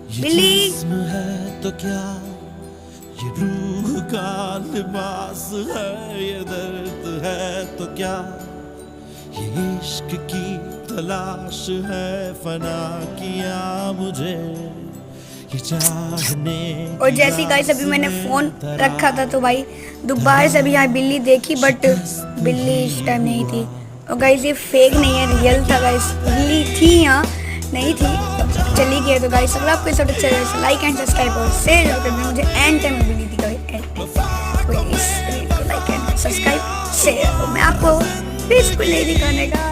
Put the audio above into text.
बिल्ली जिस्म है तो क्या, ये रूह का लिबास है, ये दर्द है तो क्या, ये इश्क की तलाश है, फना किया मुझे ये चाहने और की जैसे गाइस अभी मैंने आज़ फोन में तरा, रखा था तो भाई दोबारा से अभी यहाँ बिल्ली देखी, बट बिल्ली इस टाइम नहीं थी। और गाइस ये फेक नहीं है, रियल था गाइस, बिल्ली थी यहाँ, नहीं थी, अब चली गई है। तो गाइस अगर आपको इस चैनल से लाइक एंड सब्सक्राइब और शेयर जरूर करना, मुझे एंड टाइम में बिल्ली दिखाई तो इस वीडियो को लाइक एंड सब्सक्राइब शेयर, तो मैं आपको बिल्कुल नहीं दिखाने का।